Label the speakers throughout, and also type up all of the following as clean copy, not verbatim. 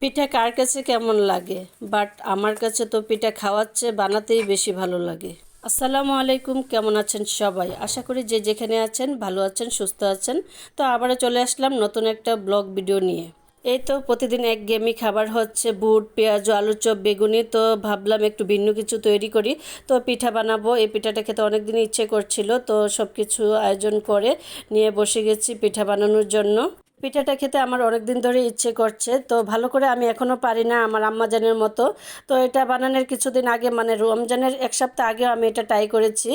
Speaker 1: পিঠা কার কাছে কেমন লাগে? বাট আমার কাছে তো পিঠা খাওয়ার চেয়ে বানাতেই বেশি ভালো লাগে। আসসালামু আলাইকুম, কেমন আছেন সবাই? আশা করি যে যেখানে আছেন ভালো আছেন, সুস্থ আছেন। তো আবারও চলে আসলাম নতুন একটা ব্লগ ভিডিও নিয়ে। এই তো প্রতিদিন একঘেয়েমি খাবার হচ্ছে বুট, পেঁয়াজ, আলুর চপ, বেগুনি। তো ভাবলাম একটু ভিন্ন কিছু তৈরি করি। তো পিঠা বানাবো। এই পিঠাটা খেতে অনেক দিন ইচ্ছে করছিল, তো সব কিছু আয়োজন করে নিয়ে বসে গেছি পিঠা বানানোর জন্য। পিঠাটা খেতে আমার অনেক দিন ধরে ইচ্ছে করছে, তো ভালো করে আমি এখনও পারি না আমার আম্মাজানের মতো। তো এটা বানানোর কিছুদিন আগে, মানে রমজানের এক সপ্তাহ আগেও আমি এটা ট্রাই করেছি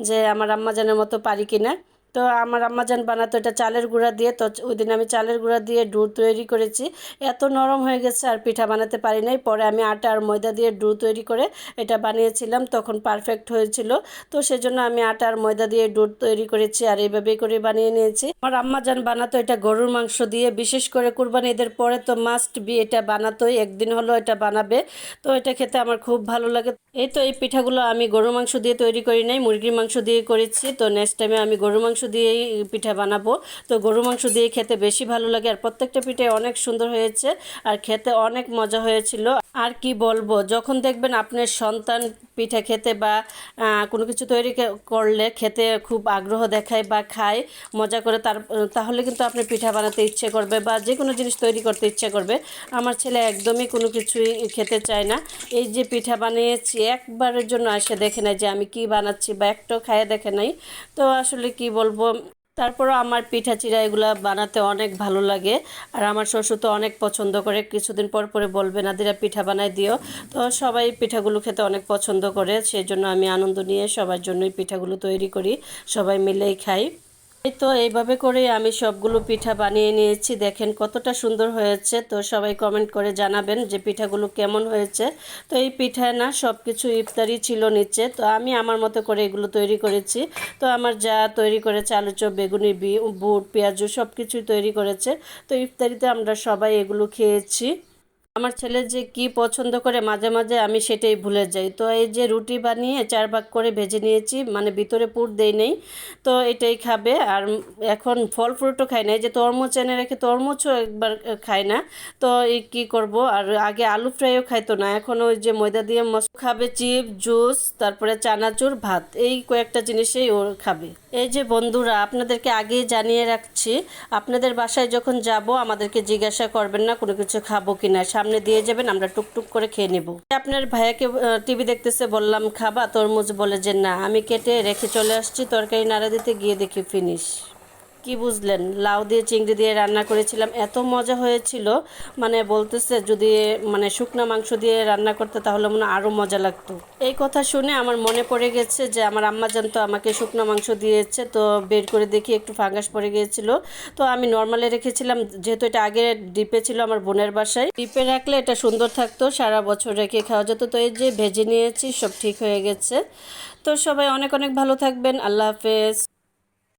Speaker 1: যে আমার আম্মাজানের মতো পারি কিনা। তো আমার আম্মাজান বানাতো এটা চালের গুঁড়া দিয়ে। তো ওই দিন আমি চালের গুঁড়া দিয়ে ডো তৈরি করেছি। এত নরম হয়ে গেছে আর পিঠা বানাতে পারি নাই। পরে আমি আটা আর ময়দা দিয়ে ডো তৈরি করে এটা বানিয়েছিলাম, তখন পারফেক্ট হয়েছিল। তো সেজন্য আমি আটা আর ময়দা দিয়ে ডো তৈরি করেছি আর এইভাবেই করে বানিয়ে নিয়েছি। আমার আম্মাজান বানাতো এটা গরুর মাংস দিয়ে, বিশেষ করে কুরবানি ঈদের পরে তো মাস্ট বি এটা বানাতোই, একদিন হলো এটা বানাবে। তো এটা খেতে আমার খুব ভালো লাগে। এই তো এই পিঠাগুলো আমি গরুর মাংস দিয়ে তৈরি করি নাই, মুরগির মাংস দিয়ে করেছি। তো নেক্সট টাইমে আমি গরুর মাংস দিয়েই পিঠা বানাবো। তো গরুর মাংস দিয়ে খেতে বেশি ভালো লাগে আর প্রত্যেকটা পিঠে অনেক সুন্দর হয়েছে আর খেতে অনেক মজা হয়েছিল। আর কি বলবো, যখন দেখবেন আপনার সন্তান পিঠা খেতে বা কোনো কিছু তৈরি করলে খেতে খুব আগ্রহ দেখায় বা খায় মজা করে, তাহলে কিন্তু আপনি পিঠা বানাতে ইচ্ছে করবে বা যে কোনো জিনিস তৈরি করতে ইচ্ছে করবে। আমার ছেলে একদমই কোনো কিছুই খেতে চায় না। এই যে পিঠা বানিয়েছি একবারের জন্য এসে দেখে নাই যে আমি কি বানাচ্ছি বা একটাও খাইয়ে দেখে নাই। তো আসলে কি বলবো, তারপরও আমার পিঠা চিড়া এগুলো বানাতে অনেক ভালো লাগে। আর আমার শ্বশুর তো অনেক পছন্দ করে, কিছুদিন পর পরে বলবে নাদিরা পিঠা বানাই দিও। তো সবাই পিঠাগুলো খেতে অনেক পছন্দ করে, সেই জন্য আমি আনন্দ নিয়ে সবার জন্যই পিঠাগুলো তৈরি করি, সবাই মিলেই খাই। এই তো এইভাবে করে আমি সবগুলো পিঠা বানিয়ে নিয়েছি, দেখেন কতটা সুন্দর হয়েছে। তো সবাই কমেন্ট করে জানাবেন যে পিঠাগুলো কেমন হয়েছে। তো এই পিঠা না সব কিছু ইফতারি ছিল নিচে, তো আমি আমার মতো করে এগুলো তৈরি করেছি। তো আমার যা তৈরি করেছে আলু চপ, বেগুনি, বুট, পেঁয়াজু সব কিছুই তৈরি করেছে। তো ইফতারিতে আমরা সবাই এগুলো খেয়েছি। আমার ছেলে যে কি পছন্দ করে মাঝে মাঝে আমি সেটাই ভুলে যাই। তো এই যে রুটি বানিয়ে 4 ভাগ করে ভেজে নিয়েছি, মানে ভিতরে পুর দেই নেই। তো এটাই খাবে। আর এখন ফল ফ্রুটও খাই না, এই যে তরমুজ এনে রেখে তরমুজও একবার খায় না। তো এই কী করব, আর আগে আলু ফ্রাইও খাইতো না, এখন ওই যে ময়দা দিয়ে খাবে, চিপ, জুস, তারপরে চানাচুর, ভাত, এই কয়েকটা জিনিসেই ও খাবে। এই যে বন্ধুরা, আপনাদেরকে আগেই জানিয়ে রাখছি, আপনাদের বাসায় যখন যাব আমাদেরকে জিজ্ঞাসা করবেন না কোনো কিছু খাবো কিনা, সামনে দিয়ে যাবেন, আমরা টুকটুক করে খেয়ে নেব। আপনার ভাইয়াকে টিভি দেখতেছে, বললাম খাবা, তরমুজ বলে যে না, আমি কেটে রেখে চলে আসছি, তরকারি নাড়া দিতে গিয়ে দেখি ফিনিশ। কি বুঝলেন? লাউ দিয়ে চিংড়ি দিয়ে রান্না করেছিলাম, এত মজা হয়েছিল। মানে বলতেছে যদি মানে শুকনা মাংস দিয়ে রান্না করতে তাহলে মনে হয় আরও মজা লাগতো। এই কথা শুনে আমার মনে পড়ে গেছে যে আমার আম্মাজান তো আমাকে শুকনা মাংস দিয়েছে। তো বের করে দেখি একটু ফাঙ্গাস পড়ে গিয়েছিল। তো আমি নর্মালে রেখেছিলাম, যেহেতু এটা আগে ডিপে ছিল আমার বোনের বাসায়। ডিপে রাখলে এটা সুন্দর থাকতো, সারা বছর রেখে খাওয়া যেত। তো এই যে ভেজে নিয়েছি, সব ঠিক হয়ে গেছে। তো সবাই অনেক অনেক ভালো থাকবেন। আল্লাহ হাফেজ।